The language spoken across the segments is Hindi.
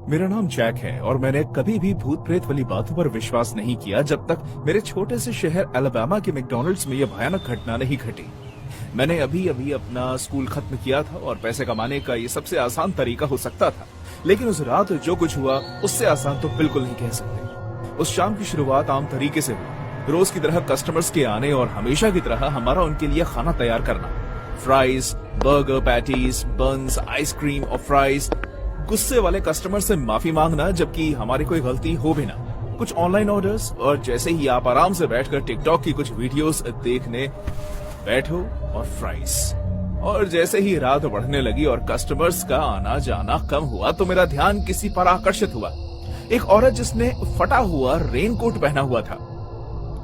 मेरा नाम जैक है और मैंने कभी भी भूत प्रेत वाली बातों पर विश्वास नहीं किया जब तक मेरे छोटे से शहर अलाबामा के मैकडॉनल्ड्स में यह भयानक घटना नहीं घटी। मैंने अभी अभी अपना स्कूल खत्म किया था और पैसे कमाने का ये सबसे आसान तरीका हो सकता था, लेकिन उस रात जो कुछ हुआ उससे आसान तो बिल्कुल नहीं कह सकते। उस शाम की शुरुआत आम तरीके से हुई, रोज की तरह कस्टमर्स के आने और हमेशा की तरह हमारा उनके लिए खाना तैयार करना। Fries, burger, patties, buns, ice cream और फ्राइज। गुस्से वाले कस्टमर से माफी मांगना जबकि हमारी कोई गलती हो भी ना। कुछ ऑनलाइन ऑर्डर्स और जैसे ही आप आराम से बैठकर टिकटॉक की कुछ वीडियोस देखने बैठो और फ्राइज। और जैसे ही रात बढ़ने लगी और कस्टमर्स का आना जाना कम हुआ तो मेरा ध्यान किसी पर आकर्षित हुआ। एक औरत जिसने फटा हुआ रेनकोट पहना हुआ था।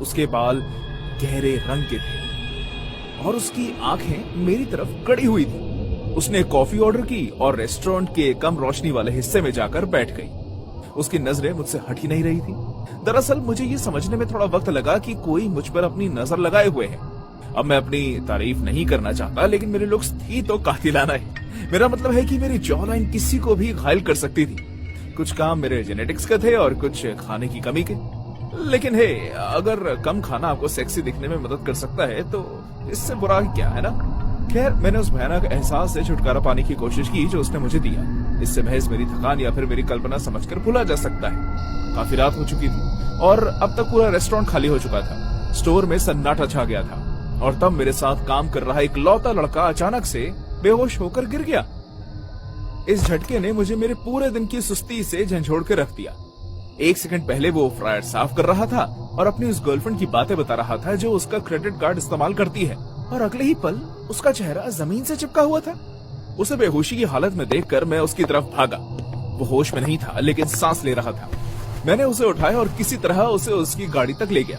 उसके बाल गहरे रंग के थे और उसकी आंखें मेरी तरफ गड़ी हुई थी। उसने कॉफी ऑर्डर की और रेस्टोरेंट के कम रोशनी वाले हिस्से में जाकर बैठ गई। उसकी नजरें मुझसे हट ही नहीं रही थी। दरअसल मुझे ये समझने में थोड़ा वक्त लगा कि कोई मुझ पर अपनी नजर लगाए हुए है। अब मैं अपनी तारीफ नहीं करना चाहता, लेकिन मेरे लुक्स थी तो कातिलाना है। मेरा मतलब है कि मेरी जॉ लाइन किसी को भी घायल कर सकती थी। कुछ काम मेरे जेनेटिक्स के थे और कुछ खाने की कमी के। लेकिन हे, अगर कम खाना आपको सेक्सी दिखने में मदद कर सकता है तो इससे बुरा क्या है ना। खैर, मैंने उस भयानक एहसास से छुटकारा पाने की कोशिश की जो उसने मुझे दिया। इससे महज मेरी थकान या फिर मेरी कल्पना समझकर भूला जा सकता है। काफी रात हो चुकी थी और अब तक पूरा रेस्टोरेंट खाली हो चुका था। स्टोर में सन्नाटा छा गया था और तब मेरे साथ काम कर रहा एक लौता लड़का अचानक से बेहोश होकर गिर गया। इस झटके ने मुझे मेरे पूरे दिन की सुस्ती से झंझोड़ के रख दिया। एक सेकंड पहले वो फ्रायर साफ कर रहा था और अपनी उस गर्लफ्रेंड की बातें बता रहा था जो उसका क्रेडिट कार्ड इस्तेमाल करती है, और अगले ही पल उसका चेहरा जमीन से चिपका हुआ था। उसे बेहोशी की हालत में देखकर मैं उसकी तरफ भागा। वो होश में नहीं था लेकिन सांस ले रहा था। मैंने उसे उठाया और किसी तरह उसे उसकी गाड़ी तक ले गया।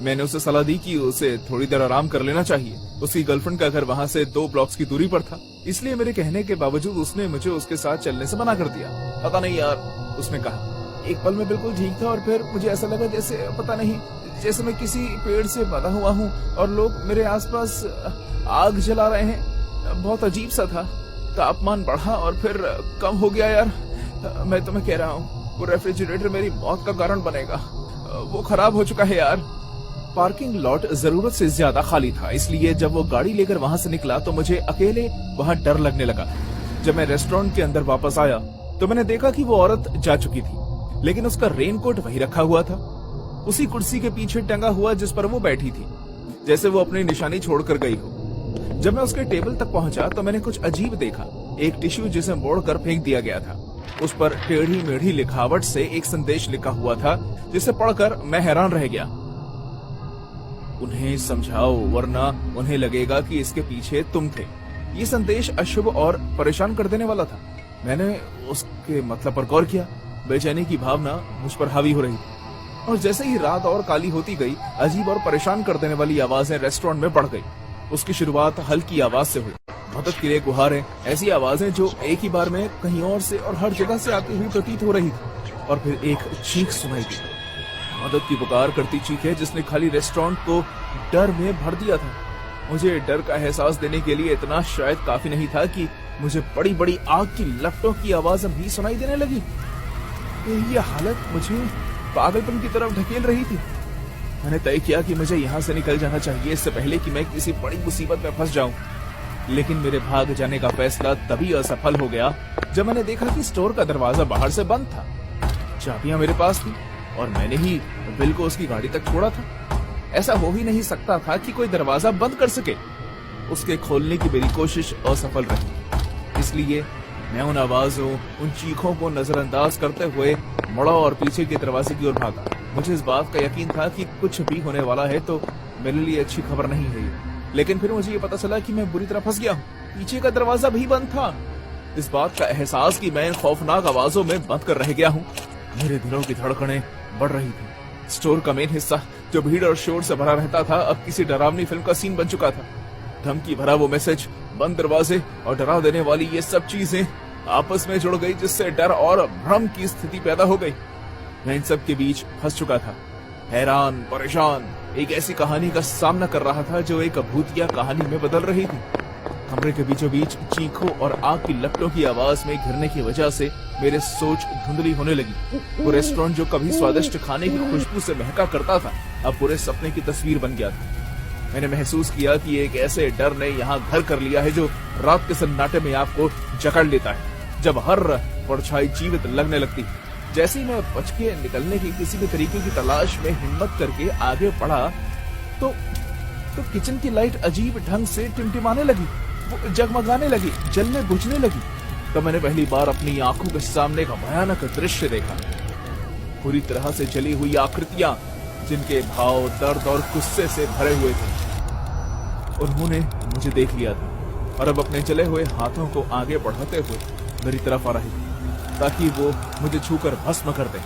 मैंने उसे सलाह दी कि उसे थोड़ी देर आराम कर लेना चाहिए। उसकी गर्लफ्रेंड का घर वहां से 2 ब्लॉक्स की दूरी पर था, इसलिए मेरे कहने के बावजूद उसने मुझे उसके साथ चलने से मना कर दिया। पता नहीं यार, उसने कहा। एक पल में बिल्कुल ठीक था और फिर मुझे ऐसा लगा जैसे पता नहीं, जैसे मैं किसी पेड़ से बंधा हुआ हूँ और लोग मेरे आसपास आग जला रहे हैं। बहुत अजीब सा था। तापमान बढ़ा और फिर कम हो गया। यार, मैं तुम्हें कह रहा हूँ, वो रेफ्रिजरेटर मेरी मौत का कारण बनेगा। वो खराब हो चुका है यार। पार्किंग लॉट जरूरत से ज्यादा खाली था, इसलिए जब वो गाड़ी लेकर वहां से निकला तो मुझे अकेले वहां डर लगने लगा। जब मैं रेस्टोरेंट के अंदर वापस आया तो मैंने देखा कि वो औरत जा चुकी थी, लेकिन उसका रेनकोट वहीं रखा हुआ था, उसी कुर्सी के पीछे टंगा हुआ जिस पर वो बैठी थी, जैसे वो अपनी निशानी छोड़कर गई हो। जब मैं उसके टेबल तक पहुंचा तो मैंने कुछ अजीब देखा। एक टिश्यू जिसे मोड़कर फेंक दिया गया था। उस पर टेढ़ी मेढ़ी लिखावट से एक संदेश लिखा हुआ था, जिसे पढ़कर मैं हैरान रह गया। उन्हें समझाओ वरना उन्हें लगेगा कि इसके पीछे तुम थे। ये संदेश अशुभ और परेशान कर देने वाला था। मैंने उसके मतलब पर गौर किया। बेचैनी की भावना मुझ पर हावी हो रही थी और जैसे ही रात और काली होती गई, अजीब और परेशान कर देने वाली आवाजें रेस्टोरेंट में बढ़ गई। उसकी शुरुआत हल्की आवाज से हुई, मदद के लिए गुहारें, ऐसी आवाजें जो एक ही बार में कहीं और से और हर जगह से आती हुई प्रतीत हो रही थी। और फिर एक चीख सुनाई दी, मदद की पुकार करती चीखें जिसने खाली रेस्टोरेंट को डर में भर दिया था। मुझे डर का एहसास देने के लिए इतना शायद काफी नहीं था कि मुझे बड़ी बड़ी आग की लपटों की आवाज भी सुनाई देने लगी। यह हालत मुझे पागलपन की तरफ ढकेल रही थी। मैंने तय किया कि मुझे यहाँ से निकल जाना चाहिए, इससे पहले कि मैं किसी बड़ी मुसीबत में फंस जाऊं। लेकिन मेरे भाग जाने का फैसला तभी असफल हो गया जब मैंने देखा कि स्टोर का दरवाजा बाहर से बंद था। चाबियां मेरे पास थी और मैंने ही बिल को उसकी गाड़ी तक छोड़ा था। ऐसा हो ही नहीं सकता था कि कोई दरवाजा बंद कर सके। उसके खोलने की मेरी कोशिश असफल रही, इसलिए मैं उन आवाजों, उन चीखों को नजरअंदाज करते हुए मुड़ा और पीछे के दरवाजे की ओर भागा। मुझे इस बात का यकीन था कि कुछ भी होने वाला है तो मेरे लिए अच्छी खबर नहीं है, लेकिन फिर मुझे ये पता चला कि मैं बुरी तरह फंस गया हूँ। पीछे का दरवाजा भी बंद था। इस बात का एहसास कि मैं खौफनाक आवाजों में बंद कर रह गया हूँ, मेरे दिलों की धड़कनें बढ़ रही थी। स्टोर का मेन हिस्सा जो भीड़ और शोर से भरा रहता था, अब किसी डरावनी फिल्म का सीन बन चुका था। धमकी भरा वो मैसेज, बंद दरवाजे और डरा देने वाली ये सब चीजें आपस में जुड़ गई, जिससे डर और भ्रम की स्थिति पैदा हो गई। मैं इन सब के बीच फंस चुका था, हैरान, परेशान, एक ऐसी कहानी का सामना कर रहा था जो एक भूतिया कहानी में बदल रही थी। कमरे के बीचों बीच चीखों और आग की लपटों की आवाज में घिरने की वजह से मेरे सोच धुंधली होने लगी। वो रेस्टोरेंट जो कभी स्वादिष्ट खाने की खुशबू से महका करता था, अब पूरे सपने की तस्वीर बन गया था। मैंने महसूस किया कि एक ऐसे डर ने यहाँ घर कर लिया है जो रात के सन्नाटे में आपको जकड़ लेता है, जब हर परछाई जीवित लगने लगती। जैसे ही मैं बच के निकलने की किसी भी तरीके की तलाश में हिम्मत करके आगे बढ़ा तो किचन की लाइट अजीब ढंग से टिमटिमाने लगी, वो जगमगाने लगी, जलने बुझने लगी। तो मैंने पहली बार अपनी आंखों के सामने का भयानक दृश्य देखा। पूरी तरह से जली हुई आकृतियां जिनके भाव दर्द और गुस्से से भरे हुए थे। उन्होंने मुझे देख लिया था और अब अपने जले हुए हाथों को आगे बढ़ाते हुए मेरी तरफ आ रहे थे ताकि वो मुझे छूकर भस्म कर दें।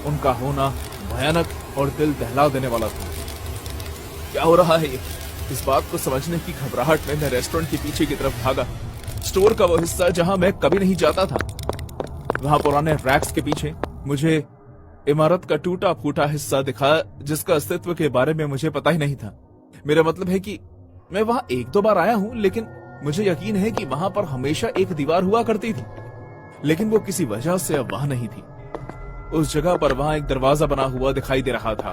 उनका होना भयानक और दिल दहला देने वाला था। क्या हो रहा है ये? इस बात को समझने की घबराहट में मैं रेस्टोरेंट के पीछे की तरफ भागा। स्टोर का वो हिस्सा जहां मैं कभी नहीं जाता था। वहां पुराने रैक्स के पीछे मुझे इमारत का टूटा फूटा हिस्सा दिखा जिसका अस्तित्व के बारे में मुझे पता ही नहीं था। मेरा मतलब है कि मैं वहां एक दो बार आया हूं, लेकिन मुझे यकीन है कि वहां पर हमेशा एक दीवार हुआ करती थी, लेकिन वो किसी वजह से अब वहां नहीं थी। उस जगह पर वहां एक दरवाजा बना हुआ दिखाई दे रहा था,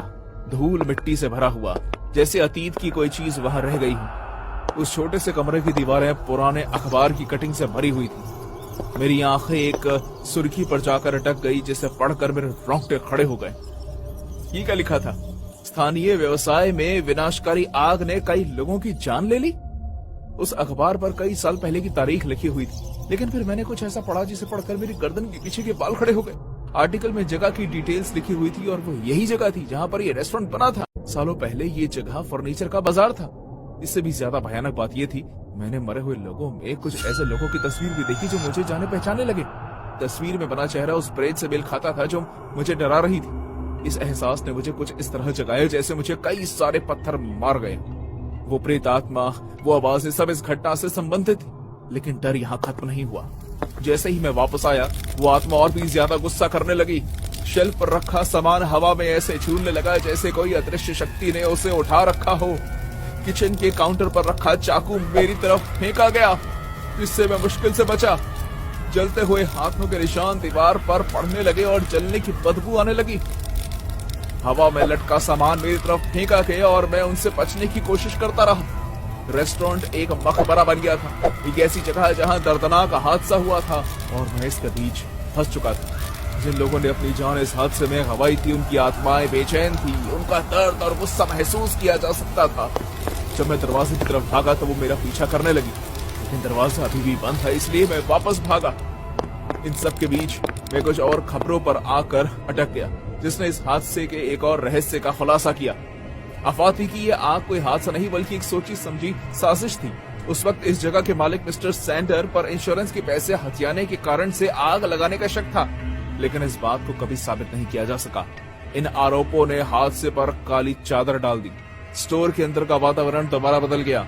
धूल मिट्टी से भरा हुआ, जैसे अतीत की कोई चीज वहां रह गई हो। उस छोटे से कमरे की दीवारें पुराने अखबार की कटिंग से भरी हुई थी। मेरी आंखें एक सुर्खी पर जाकर अटक गई जिसे पढ़कर मेरे रोंगटे खड़े हो गए। ये क्या लिखा था? स्थानीय व्यवसाय में विनाशकारी आग ने कई लोगों की जान ले ली। उस अखबार पर कई साल पहले की तारीख लिखी हुई थी, लेकिन फिर मैंने कुछ ऐसा पढ़ा जिसे पढ़कर मेरी गर्दन के पीछे के बाल खड़े हो गए। आर्टिकल में जगह की डिटेल्स लिखी हुई थी और वो यही जगह थी जहां पर ये रेस्टोरेंट बना था। सालों पहले ये जगह फर्नीचर का बाजार था। इससे भी ज्यादा भयानक बात ये थी, मैंने मरे हुए लोगों में कुछ ऐसे लोगों की तस्वीर भी देखी जो मुझे जाने पहचाने लगे। तस्वीर में बना चेहरा उस प्रेत से मेल खाता था जो मुझे डरा रही थी। इस एहसास ने मुझे कुछ इस तरह जगाया जैसे मुझे कई सारे पत्थर मार गए। वो प्रेत आत्मा, वो आवाजें सब इस घटना से संबंधित थी, लेकिन डर यहाँ खत्म नहीं हुआ। जैसे ही मैं वापस आया, वो आत्मा और भी ज्यादा गुस्सा करने लगी। शेल्फ पर रखा सामान हवा में ऐसे झूलने लगा जैसे कोई अदृश्य शक्ति ने उसे उठा रखा हो। किचन के काउंटर पर रखा चाकू मेरी तरफ फेंका गया, जिससे मैं मुश्किल से बचा। जलते हुए हाथों के निशान दीवार पर पड़ने लगे और जलने की बदबू आने लगी। हवा में लटका सामान मेरी तरफ फेंका गया और मैं उनसे बचने की कोशिश करता रहा। रेस्टोरेंट एक मकबरा बन गया था, एक ऐसी जगह जहां दर्दनाक हादसा हुआ था और मैं इसके बीच फंस चुका था। जिन लोगों ने अपनी जान इस हादसे में गंवाई थी, उनकी आत्माएं बेचैन थी, उनका दर्द और गुस्सा महसूस किया जा सकता था। जब मैं दरवाजे की तरफ भागा तो वो मेरा पीछा करने लगी, लेकिन दरवाजा अभी भी बंद था, इसलिए मैं वापस भागा। इन सब के बीच मैं कुछ और खबरों पर आकर अटक गया, जिसने इस हादसे के एक और रहस्य का खुलासा किया। अफवाह थी कि यह आग कोई हादसा नहीं बल्कि एक सोची समझी साजिश थी। उस वक्त इस जगह के मालिक मिस्टर सैंडर पर इंश्योरेंस के पैसे हथियाने के कारण से आग लगाने का शक था, लेकिन इस बात को कभी साबित नहीं किया जा सका। इन आरोपों ने हादसे पर काली चादर डाल दी। स्टोर के अंदर का वातावरण दोबारा बदल गया।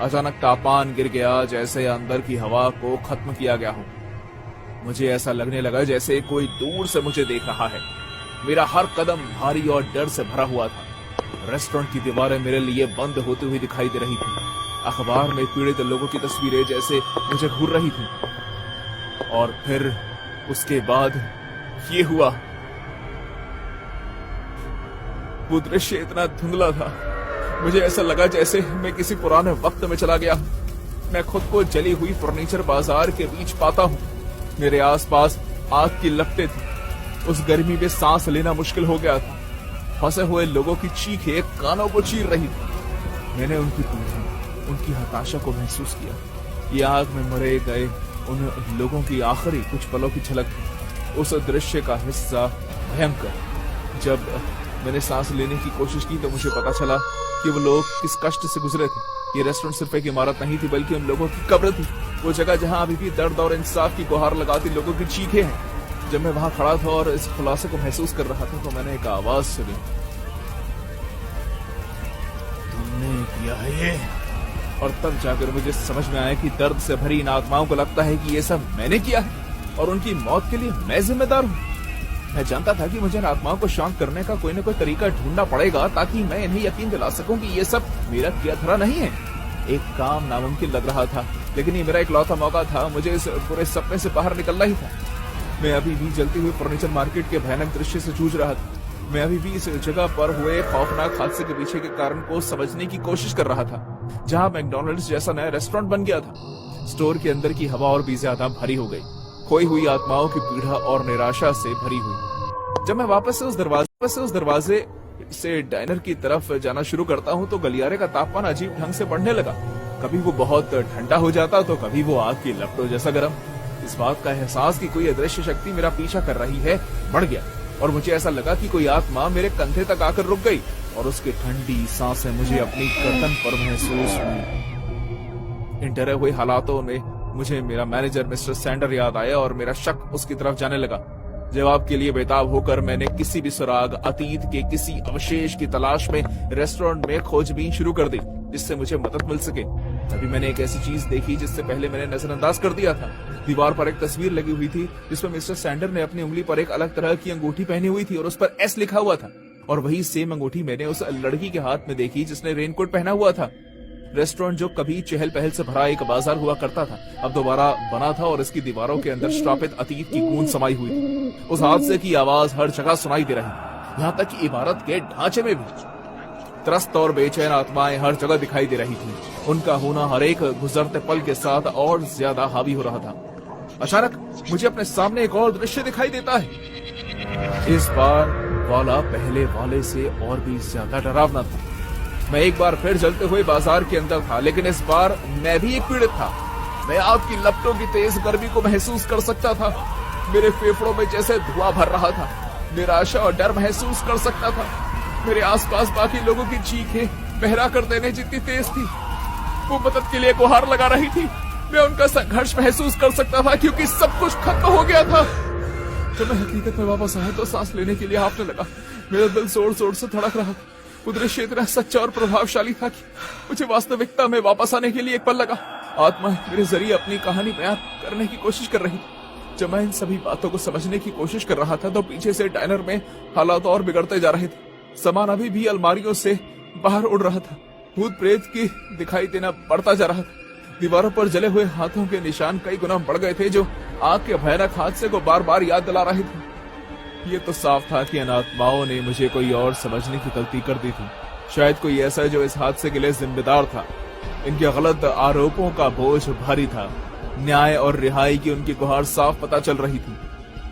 अचानक तापमान गिर गया, जैसे अंदर की हवा को खत्म किया गया हो। मुझे ऐसा लगने लगा जैसे कोई दूर से मुझे देख रहा है। मेरा हर कदम भारी और डर से भरा हुआ था। रेस्टोरेंट की दीवारें मेरे लिए बंद होती हुई दिखाई दे रही थी। अखबार में पीड़ित लोगों की तस्वीरें जैसे मुझे घूर रही थी। और फिर उसके बाद ये हुआ। वो दृश्य इतना धुंधला था, मुझे ऐसा लगा जैसे मैं किसी पुराने वक्त में चला गया। मैं खुद को जली हुई फर्नीचर बाजार के बीच पाता हूँ। मेरे आसपास आग की लपटें थी। उस गर्मी में सांस लेना मुश्किल हो गया था। फंसे हुए लोगों की चीखें कानों को चीर रही थी। मैंने उनकी पीड़ा, उनकी हताशा को महसूस किया। ये आग में मरे गए उन लोगों की आखिरी कुछ पलों की झलक थी। उस दृश्य का हिस्सा भयंकर। जब मैंने सांस लेने की कोशिश की तो मुझे पता चला कि वो लोग किस कष्ट से गुजरे थे। ये रेस्टोरेंट सिर्फ एक इमारत नहीं थी, बल्कि उन लोगों की कब्र थी। वो जगह जहां अभी भी दर्द और इंसाफ की गुहार लगाती लोगों की चीखें हैं। जब मैं वहां खड़ा था और इस खुलासे को महसूस कर रहा था तो मैंने एक आवाज सुनी, तुमने किया है ये? और तब जाकर मुझे समझ में आया कि दर्द से भरी इन आत्माओं को लगता है कि ये सब मैंने किया है और उनकी मौत के लिए मैं जिम्मेदार हूँ। मैं जानता था कि मुझे इन आत्माओं को शांत करने का कोई न कोई तरीका ढूंढना पड़ेगा ताकि मैं इन्हें यकीन दिला सकूं कि ये सब मेरा किया धरा नहीं है। एक काम नामुमकिन लग रहा था, लेकिन ये मेरा इकलौता मौका था। मुझे इस पूरे सपने से बाहर निकलना ही था। मैं अभी भी जलती हुई फर्नीचर मार्केट के भयानक दृश्य से जूझ रहा था। मैं अभी भी इस जगह पर हुए खौफनाक हादसे के पीछे के कारण को समझने की कोशिश कर रहा था, जहां मैकडॉनल्ड्स जैसा नया रेस्टोरेंट बन गया था। स्टोर के अंदर की हवा और भी ज्यादा भारी हो गई, खोई हुई आत्माओं की पीड़ा और निराशा से भरी हुई। जब मैं वापस से उस दरवाजे से डाइनर की तरफ जाना शुरू करता हूँ तो गलियारे का तापमान अजीब ढंग से बढ़ने लगा। कभी वो बहुत ठंडा हो जाता तो कभी वो आग की लपटों जैसा गर्म। इस बात का एहसास कि कोई अदृश्य शक्ति मेरा पीछा कर रही है बढ़ गया, और मुझे ऐसा लगा कि कोई आत्मा मेरे कंधे तक आकर रुक गई और उसकी ठंडी सांसें मुझे अपनी गर्दन पर महसूस हुई। इन डरे हुए हालातों में मुझे मेरा मैनेजर मिस्टर सैंडर याद आया और मेरा शक उसकी तरफ जाने लगा। जवाब के लिए बेताब होकर मैंने किसी भी सुराग, अतीत के किसी अवशेष की तलाश में रेस्टोरेंट में खोजबीन शुरू कर दी, जिससे मुझे मदद मिल सके। तभी मैंने एक ऐसी चीज देखी जिससे पहले मैंने नजरअंदाज कर दिया था। दीवार पर एक तस्वीर लगी हुई थी जिसमें मिस्टर सैंडर ने अपनी उंगली पर एक अलग तरह की अंगूठी पहनी हुई थी और उस पर एस लिखा हुआ था। और वही सेम अंगूठी मैंने उस लड़की के हाथ में देखी जिसने रेनकोट पहना हुआ था। रेस्टोरेंट, जो कभी चहल पहल से भरा एक बाजार हुआ करता था, अब दोबारा बना था और इसकी दीवारों के अंदर श्रापित अतीत की गूंज समाई हुई थी। उस हादसे की आवाज हर जगह सुनाई दे रही, यहाँ तक कि इमारत के ढांचे में भी। त्रस्त और बेचैन आत्माएं हर जगह दिखाई दे रही थी। उनका होना हर एक गुजरते पल के साथ और ज्यादा हावी हो रहा था। अचानक मुझे अपने सामने एक और दृश्य दिखाई देता है। इस बार वाला पहले वाले से और भी ज्यादा डरावना था। मैं एक बार फिर जलते हुए बाजार के अंदर था, लेकिन इस बार मैं भी एक पीड़ित था। मैं आग की लपटों की तेज गर्मी को महसूस कर सकता था। मेरे फेफड़ों में जैसे धुआं भर रहा था। निराशा और डर महसूस कर सकता था। मेरे आसपास बाकी लोगों की चीखें बहरा कर देने जितनी तेज थी। वो मदद के लिए गुहार लगा रही थी। मैं उनका संघर्ष महसूस कर सकता था क्योंकि सब कुछ खत्म हो गया था। जब मैं हकीकत में वापस आया तो सांस लेने के लिए हाफने लगा। मेरा दिल जोर जोर से धड़क रहा था। वो दृश्य इतना सच्चा और प्रभावशाली था कि मुझे वास्तविकता में वापस आने के लिए एक पल लगा। आत्मा मेरे जरिए अपनी कहानी बयां करने की कोशिश कर रही थी। जब मैं इन सभी बातों को समझने की कोशिश कर रहा था तो पीछे से डाइनर में हालात और बिगड़ते जा रहे थे। सामान अभी भी अलमारियों से बाहर उड़ रहा था। भूत प्रेत की दिखाई देना बढ़ता जा रहा था। दीवारों पर जले हुए हाथों के निशान कई गुना बढ़ गए थे, जो आग के भयानक हादसे को बार बार याद दिला रहे थे। ये तो साफ था कि इन आत्माओं ने मुझे कोई और समझने की गलती कर दी थी। शायद कोई ऐसा जो इस हादसे के लिए जिम्मेदार था। इनके गलत आरोपों का बोझ भारी था। न्याय और रिहाई की उनकी गुहार साफ पता चल रही थी।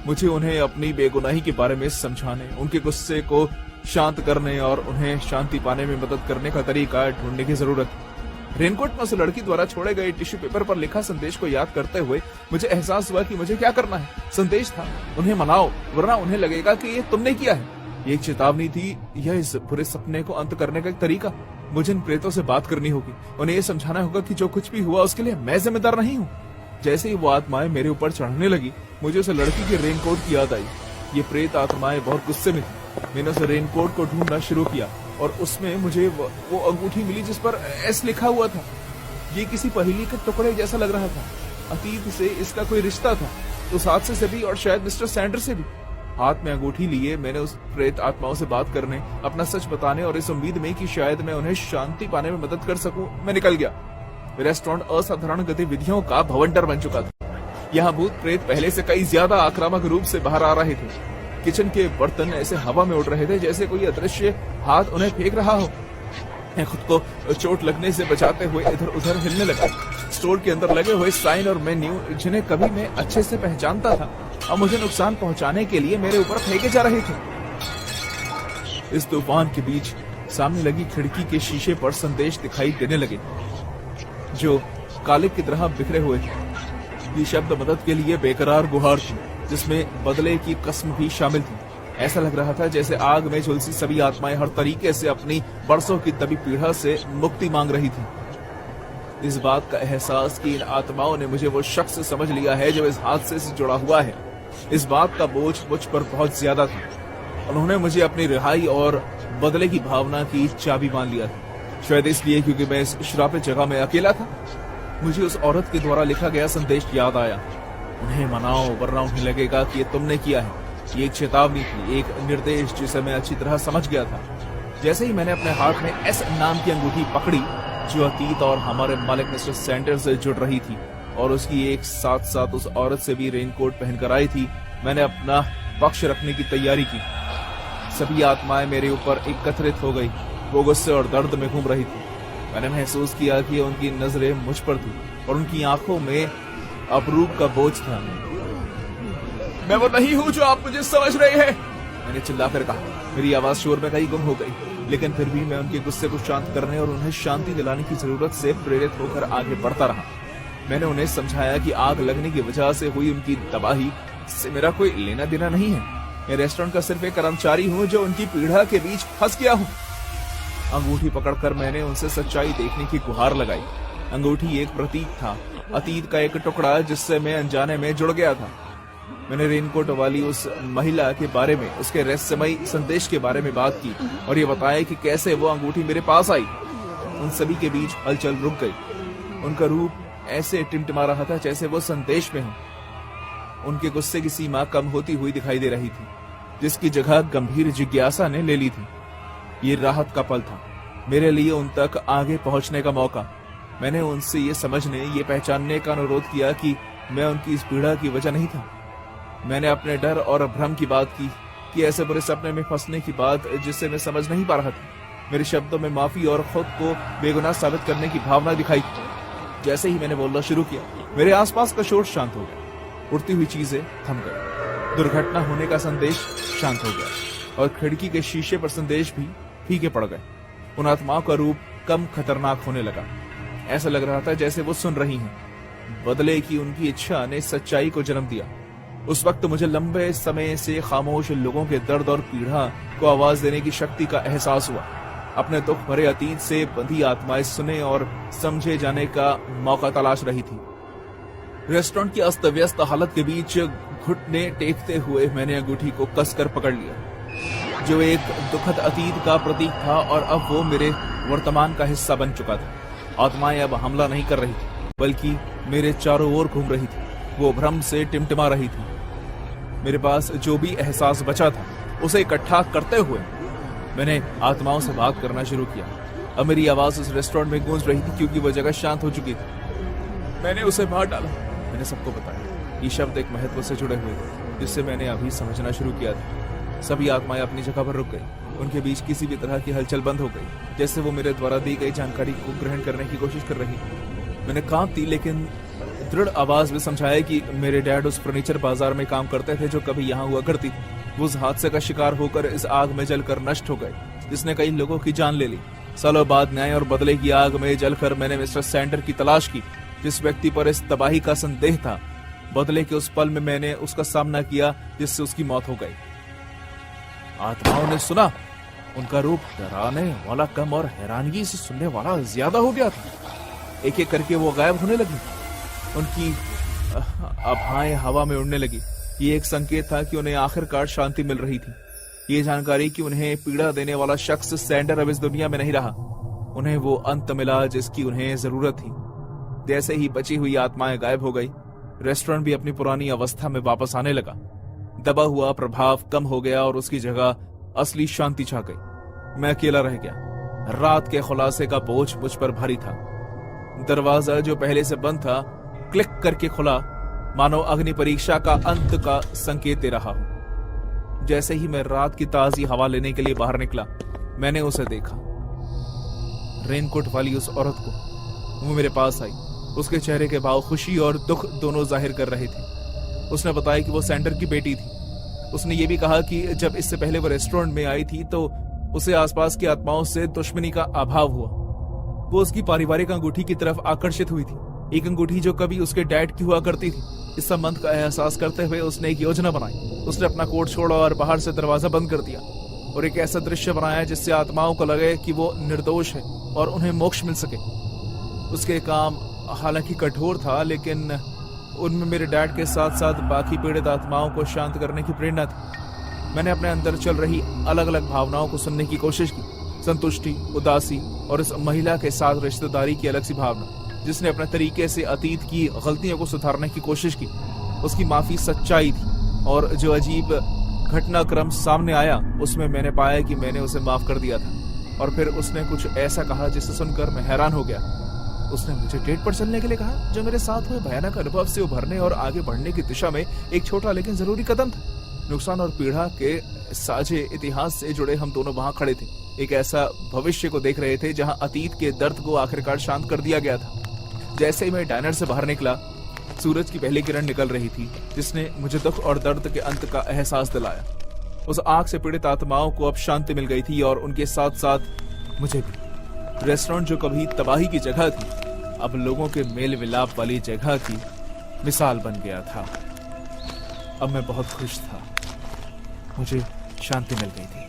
मुझे उन्हें अपनी बेगुनाही के बारे में समझाने, उनके गुस्से को शांत करने और उन्हें शांति पाने में मदद करने का तरीका ढूंढने की जरूरत है। रेनकोट में उस लड़की द्वारा छोड़े गए टिश्यू पेपर पर लिखा संदेश को याद करते हुए मुझे एहसास हुआ कि मुझे क्या करना है। संदेश था, उन्हें मनाओ वरना उन्हें लगेगा कि ये तुमने किया है। ये एक चेतावनी थी, यह इस बुरे सपने को अंत करने का एक तरीका। मुझे इन प्रेतों से बात करनी होगी, उन्हें ये समझाना होगा कि जो कुछ भी हुआ उसके लिए मैं जिम्मेदार नहीं हूँ। जैसे ही वो आत्माएं मेरे ऊपर चढ़ने लगी, मुझे उस लड़की के रेनकोट की याद आई। ये प्रेत आत्माएं बहुत गुस्से में थी। मैंने उस रेनकोट को ढूंढना शुरू किया और उसमें मुझे वो अंगूठी मिली जिस पर एस लिखा हुआ था। ये किसी पहेली के टुकड़े जैसा लग रहा था। अतीत से इसका कोई रिश्ता था, उस हादसे से भी और शायद मिस्टर सैंडर से भी। हाथ में अंगूठी लिए मैंने उस प्रेत आत्माओं से बात करने, अपना सच बताने और इस उम्मीद में कि शायद मैं उन्हें शांति पाने में मदद कर सकूं, मैं निकल गया। रेस्टोरेंट असाधारण गतिविधियों का भवंडर बन चुका था। यहाँ भूत प्रेत पहले से कई ज्यादा आक्रामक रूप से बाहर आ रहे थे। किचन के बर्तन ऐसे हवा में उड़ रहे थे जैसे कोई अदृश्य हाथ उन्हें फेंक रहा हो। मैं खुद को चोट लगने से बचाते हुए इधर उधर हिलने लगा। स्टोर के अंदर लगे हुए साइन और मेन्यू, जिन्हें कभी मैं अच्छे से पहचानता था, अब मुझे नुकसान पहुंचाने के लिए मेरे ऊपर फेंके जा रहे थे। इस तूफान के बीच सामने लगी खिड़की के शीशे पर संदेश दिखाई देने लगे, जो कालिक की तरह बिखरे हुए थे। ये शब्द मदद के लिए बेकरार गुहार थी, जिसमें बदले की कसम भी शामिल थी। ऐसा लग रहा था जैसे आग में झुलसी सभी आत्माएं हर तरीके से अपनी बरसों की दबी पीड़ा से मुक्ति मांग रही थी। इस बात का एहसास कि इन आत्माओं ने मुझे वो शख्स समझ लिया है जो इस हादसे से जुड़ा हुआ है, इस बात का बोझ मुझ पर बहुत ज्यादा था। उन्होंने मुझे अपनी रिहाई और बदले की भावना की चाबी मान लिया था। शायद इसलिए क्योंकि मैं इस श्रापित जगह में अकेला था। मुझे उस औरत के द्वारा लिखा गया संदेश याद आया, उन्हें मनाओ वरना उन्हें लगेगा कि ये तुमने किया है। ये एक चेतावनी थी, एक निर्देश जिसे मैं अच्छी तरह समझ गया था। जैसे ही मैंने अपने हाथ में एस नाम की अंगूठी पकड़ी, जो अतीत और हमारे मालिक मिस्टर सेंटर से जुड़ रही थी और उसकी एक साथ साथ उस औरत से भी रेनकोट पहनकर आई थी, मैंने अपना पक्ष रखने की तैयारी की। सभी आत्माएं मेरे ऊपर एकत्रित हो गई। वो गुस्से और दर्द में घूम रही थी। मैंने महसूस किया कि उनकी नजरें मुझ पर थी और उनकी आंखों में अपरूप का बोझ था। मैं वो नहीं हूं जो आप मुझे समझ रहे हैं, मैंने चिल्लाकर कहा। मेरी आवाज शोर में कहीं गुम हो गई, लेकिन फिर भी मैं उनके गुस्से को शांत करने और उन्हें शांति दिलाने की जरूरत से प्रेरित होकर आगे बढ़ता रहा। मैंने उन्हें समझाया कि आग लगने की वजह से हुई उनकी तबाही से मेरा कोई लेना देना नहीं है। मैं रेस्टोरेंट का सिर्फ एक कर्मचारी हूँ जो उनकी पीड़ा के बीच फंस गया हूँ। अंगूठी पकड़कर मैंने उनसे सच्चाई देखने की गुहार लगाई। अंगूठी एक प्रतीक था, अतीत का एक टुकड़ा जिससे मैं अनजाने में जुड़ गया था। मैंने रेनकोट वाली उस महिला के बारे में, उसके रहस्यमयी संदेश के बारे में बात की और ये बताया कि कैसे वो अंगूठी मेरे पास आई। उन सभी के बीच हलचल रुक गई। उनका रूप ऐसे टिमटिमा रहा था जैसे वो संदेश में हो। उनके गुस्से की सीमा कम होती हुई दिखाई दे रही थी, जिसकी जगह गंभीर जिज्ञासा ने ले ली थी। ये राहत का पल था, मेरे लिए उन तक आगे पहुंचने का मौका। मैंने उनसे ये समझने, ये पहचानने का अनुरोध किया कि मैं उनकी इस पीड़ा की वजह नहीं था। मैंने अपने डर और भ्रम की बात की कि ऐसे बुरे सपने में फंसने की बात जिससे मैं समझ नहीं पा रहा था। मेरे शब्दों में माफी और खुद को बेगुनाह साबित करने की भावना दिखाई। जैसे ही मैंने बोलना शुरू किया, मेरे आसपास का शोर शांत हो गया। उड़ती हुई चीजें थम गई, दुर्घटना होने का संदेश शांत हो गया और खिड़की के शीशे पर संदेश भी फीके पड़ गए। उन आत्माओं का रूप कम खतरनाक होने लगा। ऐसा लग रहा था जैसे वो सुन रही हैं। बदले की उनकी इच्छा ने सच्चाई को जन्म दिया। उस वक्त मुझे लंबे समय से खामोश लोगों के दर्द और पीड़ा को आवाज देने की शक्ति का एहसास हुआ। अपने दुख भरे अतीत से बंधी आत्माएं सुने और समझे जाने का मौका तलाश रही थी। रेस्टोरेंट की अस्त व्यस्त हालत के बीच घुटने टेकते हुए मैंने अंगूठी को कसकर पकड़ लिया, जो एक दुखद अतीत का प्रतीक था और अब वो मेरे वर्तमान का हिस्सा बन चुका था। आत्माएं अब हमला नहीं कर रही थी, बल्कि मेरे चारों ओर घूम रही थी। वो भ्रम से टिमटिमा रही थी। मेरे पास जो भी एहसास बचा था उसे इकट्ठा करते हुए मैंने आत्माओं से बात करना शुरू किया। अब मेरी आवाज उस रेस्टोरेंट में गूंज रही थी क्योंकि वह जगह शांत हो चुकी थी। मैंने उसे बाहर डाला, मैंने सबको बताया। ये शब्द एक महत्व से जुड़े हुए थे जिससे मैंने अभी समझना शुरू किया था। सभी आत्माएं अपनी जगह पर रुक गई। उनके बीच किसी भी तरह की हलचल बंद हो गई, जैसे वो मेरे द्वारा दी गई जानकारी को ग्रहण करने की कोशिश कर रही। मैंने कांपती लेकिन दृढ़ आवाज में समझाया कि मेरे डैड उस फर्नीचर बाजार में काम करते थे जो कभी यहाँ हुआ करती थी। वो उस हादसे का शिकार होकर इस आग में जलकर नष्ट हो गए, जिसने कई लोगों की जान ले ली। सालों बाद न्याय और बदले की आग में जलकर मैंने मिस्टर सेंटर की तलाश की, जिस व्यक्ति पर इस तबाही का संदेह था। बदले के उस पल में मैंने उसका सामना किया जिससे उसकी मौत हो गई। आत्माओं ने सुना। उनका रूप डराने वाला कम और हैरानगी से सुनने वाला ज्यादा हो गया था। एक एक करके वो गायब होने लगी। उनकी आभाएं हवा में उड़ने लगी। ये एक संकेत था कि उन्हें आखिरकार शांति मिल रही थी। ये जानकारी कि उन्हें पीड़ा देने वाला शख्स सैंडर अब इस दुनिया में नहीं रहा। उन्हें वो अंत मिला जिसकी उन्हें जरूरत थी। जैसे ही बची हुई आत्माएं गायब हो गई, रेस्टोरेंट भी अपनी पुरानी अवस्था में वापस आने लगा। दबा हुआ प्रभाव कम हो गया और उसकी जगह असली शांति छा गई। मैं अकेला रह गया। रात के खुलासे का बोझ मुझ पर भारी था। दरवाजा जो पहले से बंद था क्लिक करके खुला, मानो अग्नि परीक्षा का अंत का संकेत दे रहा हो। जैसे ही मैं रात की ताजी हवा लेने के लिए बाहर निकला, मैंने उसे देखा। रेनकोट वाली उस औरत को। वो मेरे पास आई। उसके चेहरे के भाव खुशी और दुख दोनों जाहिर कर रहे थे। उसने बताया कि वो सेंटर की बेटी थी। उसने ये भी कहा कि जब इससे पहले वो रेस्टोरेंट में आई थी तो उसे आसपास की आत्माओं से दुश्मनी का अभाव हुआ। वो उसकी पारिवारिक अंगूठी की तरफ आकर्षित हुई थी, एक अंगूठी जो कभी उसके डैड की हुआ करती थी। इस संबंध का एहसास करते हुए उसने एक योजना बनाई। उसने अपना कोट छोड़ा और बाहर से दरवाजा बंद कर दिया और एक ऐसा दृश्य बनाया जिससे आत्माओं को लगे कि वो निर्दोष है और उन्हें मोक्ष मिल सके। उसके काम हालांकि कठोर था, लेकिन उनमें मेरे डैड के साथ साथ बाकी पीड़ित आत्माओं को शांत करने की प्रेरणा थी। मैंने अपने अंदर चल रही अलग अलग भावनाओं को सुनने की कोशिश की। संतुष्टि, उदासी और इस महिला के साथ रिश्तेदारी की अलग सी भावना, जिसने अपने तरीके से अतीत की गलतियों को सुधारने की कोशिश की। उसकी माफी सच्चाई थी और जो अजीब घटनाक्रम सामने आया उसमें मैंने पाया कि मैंने उसे माफ कर दिया था। और फिर उसने कुछ ऐसा कहा जिसे सुनकर मैं हैरान हो गया। उसने मुझे डेट पर चलने के लिए कहा, जो मेरे साथ हुए भयानक अनुभव से उभरने और आगे बढ़ने की दिशा में एक छोटा लेकिन जरूरी कदम था। नुकसान और पीड़ा के साझे इतिहास से जुड़े हम दोनों वहां खड़े थे, एक ऐसा भविष्य को देख रहे थे जहां अतीत के दर्द को आखिरकार शांत कर दिया गया था। जैसे ही मैं डायनर से बाहर निकला, सूरज की पहली किरण निकल रही थी, जिसने मुझे दुख और दर्द के अंत का एहसास दिलाया। उस आग से पीड़ित आत्माओं को अब शांति मिल गई थी और उनके साथ साथ मुझे भी। रेस्टोरेंट जो कभी तबाही की जगह थी, अब लोगों के मेल विलाप वाली जगह की मिसाल बन गया था। अब मैं बहुत खुश था, मुझे शांति मिल गई थी।